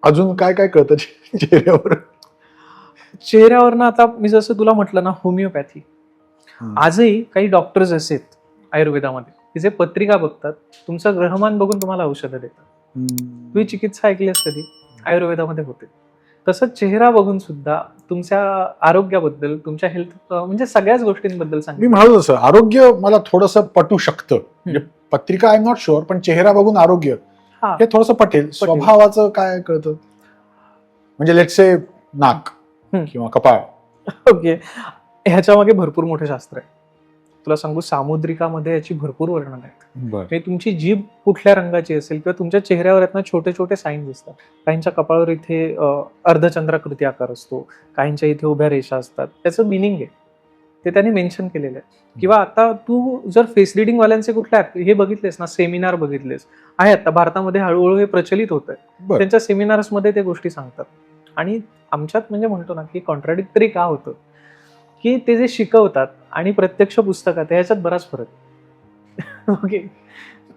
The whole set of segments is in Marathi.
अजून काय काय कळतं चेहऱ्यावर? चेहऱ्यावरनं आता मी जसं तुला म्हटलं ना, होमिओपॅथी. आजही काही डॉक्टर्स असे आहेत आयुर्वेदामध्ये की जे पत्रिका बघतात, तुमचं ग्रहमान बघून तुम्हाला औषधं देतात. तुम्ही चिकित्सा ऐकलीस कधी? आयुर्वेदामध्ये होते. तसंच चेहरा बघून सुद्धा तुमच्या आरोग्याबद्दल, तुमच्या हेल्थ म्हणजे सगळ्याच गोष्टींबद्दल मी सांगितलं. म्हणालो तसं आरोग्य मला थोडंसं पटू शकतं. म्हणजे पत्रिका आय एम नॉट शुअर, पण चेहरा बघून आरोग्य हा, हे थोडंसं पटेल. स्वभावाचं काय कळतं? म्हणजे लेट्स से नाक किंवा कपाळ. ओके. ह्याच्या मागे भरपूर मोठे शास्त्र आहे. तुला सांगू, सामुद्रिकामध्ये याची भरपूर वर्णन आहेत. बरं. तुमची जीभ कुठल्या रंगाची असेल किंवा तुमच्या चेहऱ्यावर आहेत ना छोटे छोटे साईन्स असतात. काहींच्या कपाळावर इथे अर्धचंद्राकृती आकार असतो, काहींच्या इथे उभ्या रेषा असतात. त्याचं मिनिंग आहे, ते त्यांनी मेन्शन केलेलं आहे. किंवा आता तू जर फेस रिडिंग वाल्यांचे कुठल्या हे बघितलेस ना, सेमिनार बघितलेस, आहे आता भारतामध्ये हळूहळू हे प्रचलित होत आहे. बरं. त्यांच्या सेमिनार्समध्ये ते गोष्टी सांगतात. आणि आमच्यात म्हणजे म्हणतो ना की कॉन्ट्राडिक्टरी का होतं, की ते जे शिकवतात आणि प्रत्यक्ष पुस्तकात आहे, याच्यात बराच फरक आहे. ओके.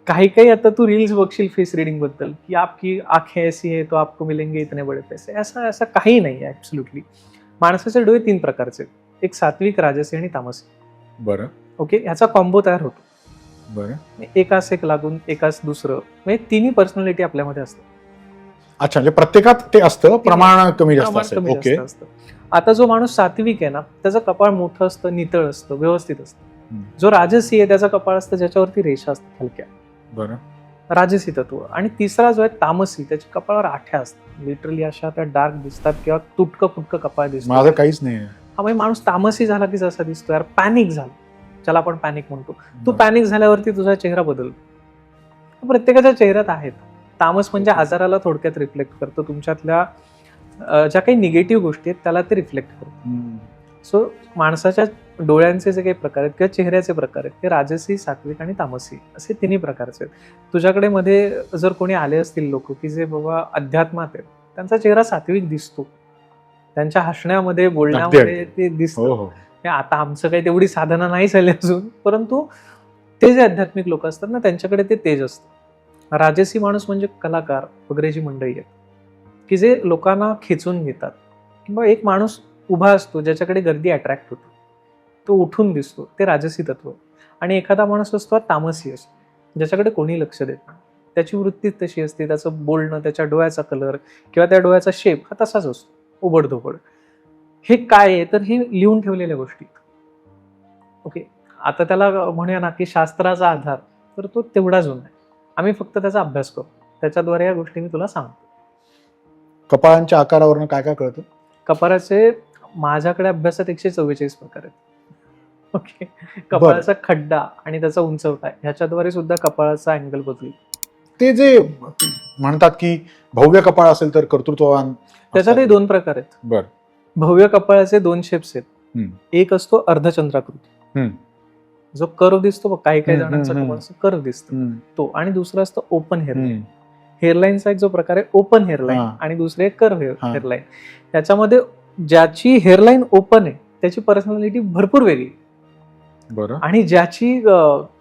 काही काही आता तू रील्स बघशील फेस रिडिंग बद्दल की आपकी आंखें ऐसी है तो आपको मिलेंगे इतने बड़े पैसे, असं असं काही नाही आहे ऍब्सोल्युटली. माणसाचे डोळे 3 प्रकारचे आहेत. एक सात्विक, राजसी आणि तामसी. बरं. ओके. ह्याचा कॉम्बो तयार होतो. बरं. एकास एक लागून एकास दुसरं, म्हणजे तिन्ही पर्सनॅलिटी आपल्यामध्ये असतात. अच्छा, म्हणजे प्रत्येकात ते असतं, प्रमाण कमी जास्त प्रमाण असेल. कमी ओके. जास्त असतं. आता जो माणूस सात्विक आहे ना, त्याचं कपाळ मोठं असतं, नितळ असतं, व्यवस्थित असतं. जो राजसी आहे त्याचं कपाळ असतं ज्याच्यावरती रेषा असतात हलक्या. बरं. राजसी तत्व. आणि तिसरा जो आहे तामसी, त्याच्या कपाळावर आठ्या असतात, लिटरली अशा त्या डार्क दिसतात किंवा तुटकं फुटकं कपाळ दिसतं. माझं काहीच नाही. हा, म्हणजे माणूस तामसी झाला की जसा दिसतो, यार पॅनिक झाला, ज्याला आपण पॅनिक म्हणतो. तू पॅनिक झाल्यावरती तुझा चेहरा बदलतो. प्रत्येकाच्या चेहऱ्यात आहेत. तामस म्हणजे आजाराला थोडक्यात रिफ्लेक्ट करतो, तुमच्यातल्या ज्या काही निगेटिव्ह गोष्टी आहेत त्याला ते रिफ्लेक्ट करतो. सो माणसाच्या डोळ्यांचे जे काही प्रकार आहेत किंवा चेहऱ्याचे प्रकार आहेत ते राजसी, सात्विक आणि तामसी असे तिन्ही प्रकारचे आहेत. तुझ्याकडे मध्ये जर कोणी आले असतील लोक की जे बाबा अध्यात्मात आहेत, त्यांचा चेहरा सात्विक दिसतो, त्यांच्या हसण्यामध्ये, बोलण्यामध्ये ते दिसतं. आता आमचं काही तेवढी साधना नाही झाली अजून, परंतु ते जे आध्यात्मिक लोक असतात ना, त्यांच्याकडे ते तेज असतं. राजसी माणूस म्हणजे कलाकार वगैरे जी मंडळी आहेत की जे लोकांना खेचून घेतात. किंवा एक माणूस उभा असतो ज्याच्याकडे गर्दी अट्रॅक्ट होतो, तो उठून दिसतो, ते राजसी तत्व. आणि एखादा माणूस असतो तामसी असतो, ज्याच्याकडे कोणी लक्ष देत नाही, त्याची वृत्ती तशी असते, त्याचं बोलणं, त्याच्या डोळ्याचा कलर किंवा त्या डोळ्याचा शेप हा तसाच असतो, उबडधोबड. हे काय आहे तर हे लिहून ठेवलेल्या गोष्टी. ओके. आता त्याला म्हणूया ना की शास्त्राचा आधार तर तो तेवढा जुना आहे. आम्ही फक्त त्याचा अभ्यास करतो, त्याच्याद्वारे या गोष्टी मी तुला सांगतो. कपाळांच्या आकारावरून काय काय कळतं? कपाळाचे माझ्याकडे अभ्यासात 144 प्रकार आहेत. ओके. कपाळाचा खड्डा आणि त्याचा उंचवटा ह्याच्याद्वारे सुद्धा कपाळाचा अँगल बदलतो. ते जे म्हणतात की भव्य कपाळ असेल तर कर्तृत्ववान, त्याच्यातही 2 प्रकार आहेत. बरं. भव्य कपाळाचे 2 शेप्स आहेत. एक असतो अर्धचंद्राकृती, जो कर्व दिसतो बघ, काही काही जणांचा कपाळ कर्व दिसतो तो. आणि दुसरा असतो ओपन हेअरलाईन. हेअरलाईनचा एक जो प्रकार आहे ओपन हेअरलाईन आणि दुसरे कर्व हेअरलाईन. त्याच्यामध्ये ज्याची हेअरलाईन ओपन आहे त्याची पर्सनॅलिटी भरपूर वेगळी. बरं. आणि ज्याची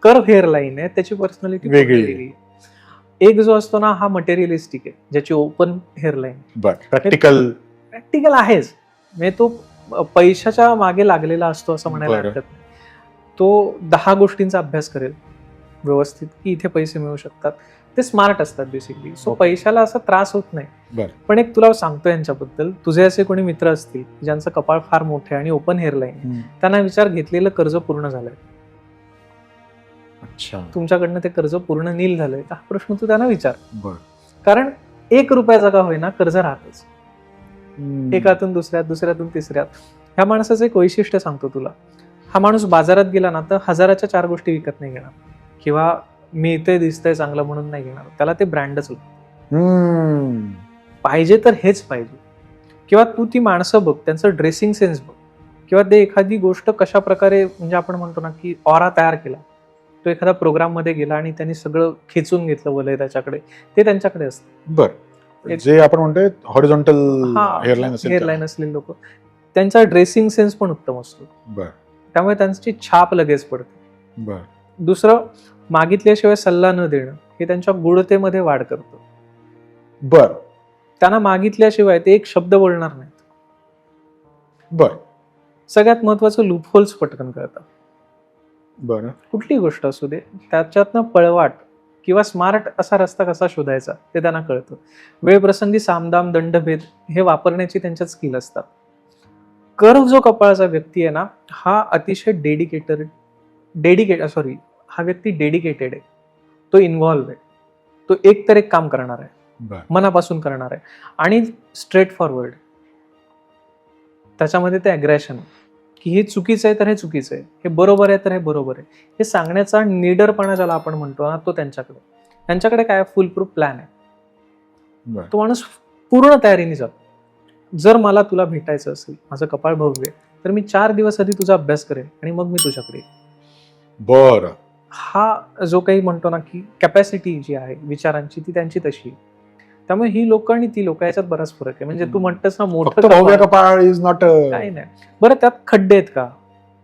कर्व हेअरलाईन आहे त्याची पर्सनॅलिटी वेगळी. एक जो असतो ना हा मटेरियलिस्टिक आहे, ज्याची ओपन हेअरलाईन. प्रॅक्टिकल आहेच, म्हणजे तो पैशाच्या मागे लागलेला असतो असं म्हणायला हरकत नाही. तो 10 गोष्टींचा अभ्यास करेल व्यवस्थित की इथे पैसे मिळू शकतात. ते स्मार्ट असतात बेसिकली. सो पैशाला असा त्रास होत नाही. पण एक तुला सांगतो यांच्याबद्दल, तुझे असे कोणी मित्र असतील ज्यांचं कपाळ फार मोठे आणि ओपन हेअरलाईन, त्यांना विचार घेतलेलं कर्ज पूर्ण झालंय. अच्छा. तुमच्याकडनं ते कर्ज पूर्ण नील झालंय हा प्रश्न तू त्यांना विचार. कारण 1 रुपयाचा का होईना कर्ज राहतच, एकातून दुसऱ्यात, दुसऱ्यातून तिसऱ्यात. ह्या माणसाचं एक वैशिष्ट्य सांगतो तुला. हा माणूस बाजारात गेला ना तर 1000च्या 4 गोष्टी विकत नाही घेणार, किंवा मिळतंय दिसतंय चांगलं म्हणून नाही घेणार. त्याला ते ब्रँडच पाहिजे तर हेच पाहिजे. किंवा तू ती माणसं बघ, त्यांचं ड्रेसिंग सेन्स बघ, किंवा ते एखादी गोष्ट कशा प्रकारे, म्हणजे आपण म्हणतो ना की ऑरा तयार केला, तो एखादा प्रोग्राम मध्ये गेला आणि त्यांनी सगळं खेचून घेतलं वलय त्याच्याकडे, ते त्यांच्याकडे असतं. बरं. जे आपण म्हणतोय हॉरिझॉन्टल हेअरलाईन असलेले लोक, त्यांचा ड्रेसिंग सेन्स पण उत्तम असतो. त्यामुळे त्यांची छाप लगेच पडते. दुसरं, मागितल्याशिवाय सल्ला न देणं हे त्यांच्या गुणतेमध्ये वाढ करतं. त्यांना मागितल्याशिवाय ते एक शब्द बोलणार नाहीत. बर सगळ्यात महत्वाचं लूपहोल्स पटकन कळतात. बर कुठली गोष्ट असू दे त्याच्यातनं पळवाट किंवा स्मार्ट असा रस्ता कसा शोधायचा ते त्यांना कळतं. वेळप्रसंगी सामदाम दंडभेद हे वापरण्याची त्यांच्यात स्किल असतात. कर्व जो कपाळाचा व्यक्ती आहे ना, हा अतिशय हा व्यक्ती डेडिकेटेड आहे. तो इन्व्हॉल्व्ह आहे. तो एक तर एक काम करणार आहे, बर मनापासून करणार आहे आणि स्ट्रेट फॉरवर्ड. त्याच्यामध्ये ते अग्रेशन की हे चुकीचं आहे तर हे चुकीचं आहे, हे बरोबर आहे तर हे बरोबर आहे, हे सांगण्याचा निडरपणा ज्याला आपण म्हणतो ना, तो त्यांच्याकडे काय फुल प्रूफ प्लॅन आहे. बर तो माणूस पूर्ण तयारीने जातो. जर मला तुला भेटायचं असेल, माझं कपाळ भव्य आहे, तर मी 4 दिवस आधी तुझा अभ्यास करेन आणि मग मी तुझ्याकडे येईन. बर हा जो काही म्हणतो ना की कॅपॅसिटी जी आहे विचारांची ती त्यांची तशी आहे. त्यामुळे ही लोक आणि ती लोक याच्यात बराच फरक आहे. म्हणजे तू म्हणतस ना फक्त मोठं भव्य कपाळ, कपाळ इज नॉट काही नाही. बरं त्यात खड्डे आहेत का?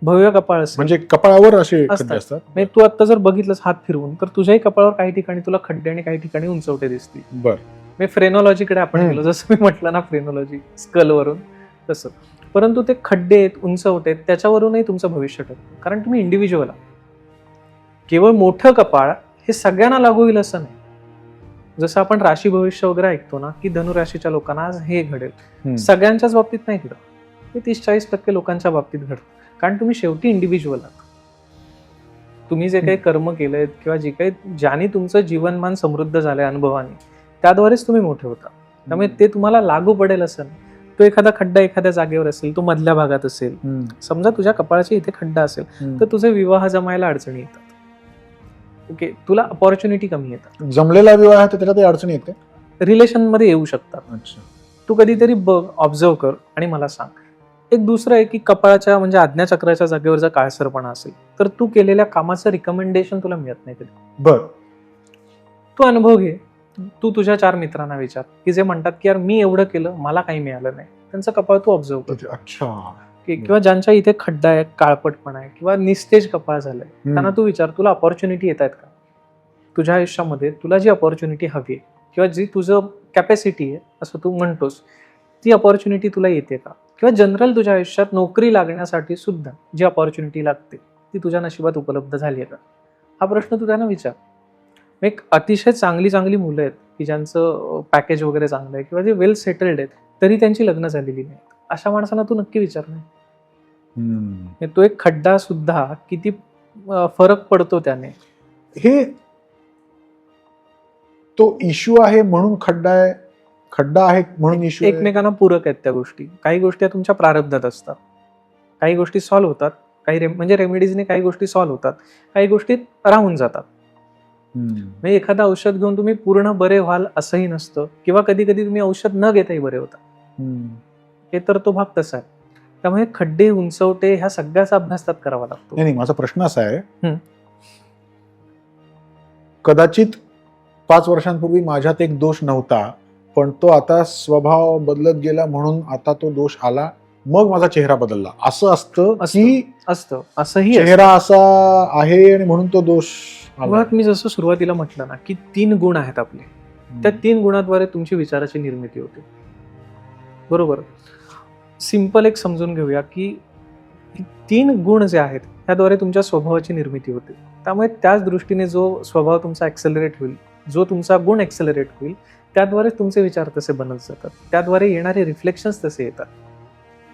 भव्य कपाळ असेल म्हणजे कपाळावर असे असतात. खड्डे असतात. म्हणजे तू आता जर बघितलंस हात फिरवून तर तुझ्याही कपाळावर काही ठिकाणी तुला खड्डे आणि काही ठिकाणी उंचवटे दिसतील. बर मी फ्रेनॉलॉजीकडे आपण हम्म. गेलो, जसं मी म्हटलं ना फ्रेनॉलॉजी स्कलवरून तसं. परंतु ते खड्डे आहेत, उंचवटे आहेत, त्याच्यावरूनही तुमचं भविष्य ठरतं. कारण तुम्ही इंडिव्हिज्युअल आहात. केवळ मोठं कपाळ हे सगळ्यांना लागू होईल असं नाही. जसं आपण राशी भविष्य वगैरे ऐकतो ना की धनुराशीच्या लोकांना आज हे घडेल, सगळ्यांच्याच बाबतीत नाही घडत. हे 30-40% लोकांच्या बाबतीत घडतं. कारण तुम्ही शेवटी इंडिव्हिज्युअल आहात. तुम्ही जे काही कर्म केलेत किंवा जे काही ज्याने तुमचं जीवनमान समृद्ध झालंय अनुभवाने, त्याद्वारेच तुम्ही मोठे होता. त्यामुळे ते तुम्हाला लागू पडेल असं नाही. तो एखादा खड्डा एखाद्या जागेवर असेल, तो मधल्या भागात असेल, समजा तुझ्या कपाळाच्या इथे खड्डा असेल तर तुझे विवाह जमायला अडचणी येतात. ओके, तुला अपॉर्च्युनिटी कमी येतात. जमलेला विवाह आहे तर त्याच्यात अडचणी येते. रिलेशन मध्ये येऊ शकतात. अच्छा तू कधीतरी बघ, ऑब्झर्व कर आणि मला सांग. एक दुसरं आहे की कपाळाच्या म्हणजे आज्ञाचक्राच्या जागेवर जर काळसरपणा असेल तर तू केलेल्या कामाचं रिकमेंडेशन तुला मिळत नाही कधी. बर तू अनुभव घे. तू तुझ्या 4 मित्रांना विचार की जे म्हणतात की यार मी एवढं केलं मला काही मिळालं नाही. त्यांचं कपाळ तू ऑब्झर्व कर. अच्छा किंवा ज्यांच्या इथे खड्डा आहे, काळपटपणा आहे किंवा निस्तेज कपाळ झालंय, त्यांना तू विचार तुला अपॉर्च्युनिटी येत आहेत का? तुझ्या आयुष्यामध्ये तुला जी अपॉर्च्युनिटी हवी आहे किंवा जी तुझं कॅपॅसिटी आहे असं तू म्हणतोस, ती अपॉर्च्युनिटी तुला येते का? किंवा जनरल तुझ्या आयुष्यात नोकरी लागण्यासाठी सुद्धा जी अपॉर्च्युनिटी लागते ती तुझ्या नशिबात उपलब्ध झाली आहे का? हा प्रश्न तू त्यांना विचार. एक अतिशय चांगली मुलं आहेत की ज्यांचं पॅकेज वगैरे चांगलं आहे किंवा जे वेल सेटल्ड आहेत तरी त्यांची लग्न झालेली नाही. अशा माणसांना तू नक्की विचार नाही. तो एक खड्डा सुद्धा किती फरक पडतो त्याने. हे तो इश्यू आहे म्हणून खड्डा आहे म्हणून इश्यू एकमेकांना पूरक आहेत त्या गोष्टी. काही गोष्टी तुमच्या प्रारब्धात असतात, काही गोष्टी सॉल्व्ह होतात, काही म्हणजे रेमेडीजने काही गोष्टी सॉल्व्ह होतात, काही गोष्टी राहून जातात. म्हणजे एखादं औषध घेऊन तुम्ही पूर्ण बरे व्हाल असंही नसतं किंवा कधी कधी तुम्ही औषध न घेताही बरे होता. हे तर तो भाग तसा आहे. त्यामुळे खड्डे उंचवटे ह्या सगळ्याचा अभ्यास त्यात करावा लागतो. नाही, माझा प्रश्न असा आहे, कदाचित 5 वर्षांपूर्वी माझ्यात एक दोष नव्हता पण तो आता स्वभाव बदलत गेला म्हणून आता तो दोष आला, मग माझा चेहरा बदलला, असं असतं की असतं असंही चेहरा असा आहे आणि म्हणून तो दोष आला? मुळात मी जसं सुरुवातीला म्हटलं ना की 3 गुण आहेत आपले. त्या 3 गुणाद्वारे तुमची विचाराची निर्मिती होते. बरोबर. सिंपल एक समजून घेऊया की 3 गुण जे आहेत त्याद्वारे तुमच्या स्वभावाची निर्मिती होते. त्यामुळे त्याच दृष्टीने जो स्वभाव तुमचा ऍक्सेलरेट होईल, जो तुमचा गुण ऍक्सेलरेट होईल, त्याद्वारे तुमचे विचार तसे बनत जातात. त्याद्वारे येणारे रिफ्लेक्शन्स तसे येतात.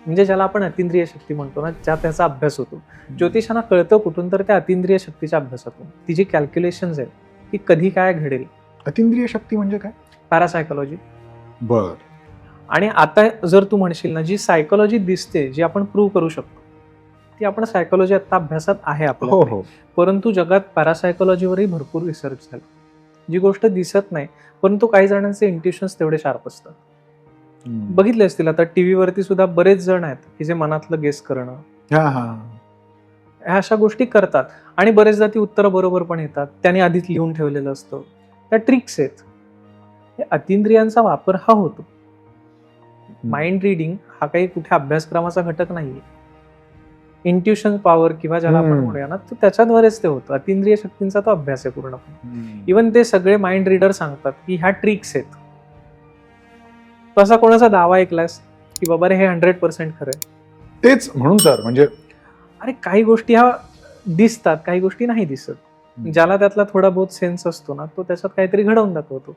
म्हणजे ज्याला आपण अतिंद्रिय शक्ती म्हणतो ना, त्याचा अभ्यास होतो. ज्योतिषांना कळतं कुठून तर त्या अतिंद्रिय शक्तीच्या अभ्यासातून. ती जी कॅल्क्युलेशन्स आहेत की कधी काय घडेल. अतिंद्रिय शक्ती म्हणजे काय? पॅरासायकोलॉजी. बर. आणि आता जर तू म्हणशील ना, जी सायकोलॉजी दिसते, जी आपण प्रूव्ह करू शकतो, ती आपण सायकोलॉजी आता अभ्यासात आहे आपल्याकडे. परंतु जगात पॅरासायकोलॉजीवरही भरपूर रिसर्च झाला. जी गोष्ट दिसत नाही परंतु काही जणांचे इंट्युशन्स तेवढे शार्प असतात. बघितले असतील आता टीव्हीवरती सुद्धा बरेच जण आहेत की जे मनातलं गेस करणं, ह्या अशा गोष्टी करतात आणि बरेचदा ती उत्तरं बरोबर पण येतात. त्यांनी आधीच लिहून ठेवलेलं असतं. त्या ट्रिक्स आहेत. हे अतिंद्रियांचा वापर हा होतो. माइंड रिडिंग हा काही कुठे अभ्यासक्रमाचा घटक नाहीये. इंट्युशन पॉवर किंवा ज्याला आपण म्हणूया ना, त्याच्याद्वारेच ते होतं. अतिंद्रिय शक्तींचा तो अभ्यास आहे पूर्णपणे. इव्हन ते सगळे माइंड रीडर सांगतात की ह्या ट्रिक्स आहेत. तू असा कोणाचा दावा ऐकलास की बाबा रे हे 100% खरं आहे? तेच म्हणून तर म्हणजे अरे काही गोष्टी ह्या दिसतात, काही गोष्टी नाही दिसत. ज्याला त्यातला थोडा बहुत सेन्स असतो ना, तो त्याच्यात काहीतरी घडवून दाखवतो.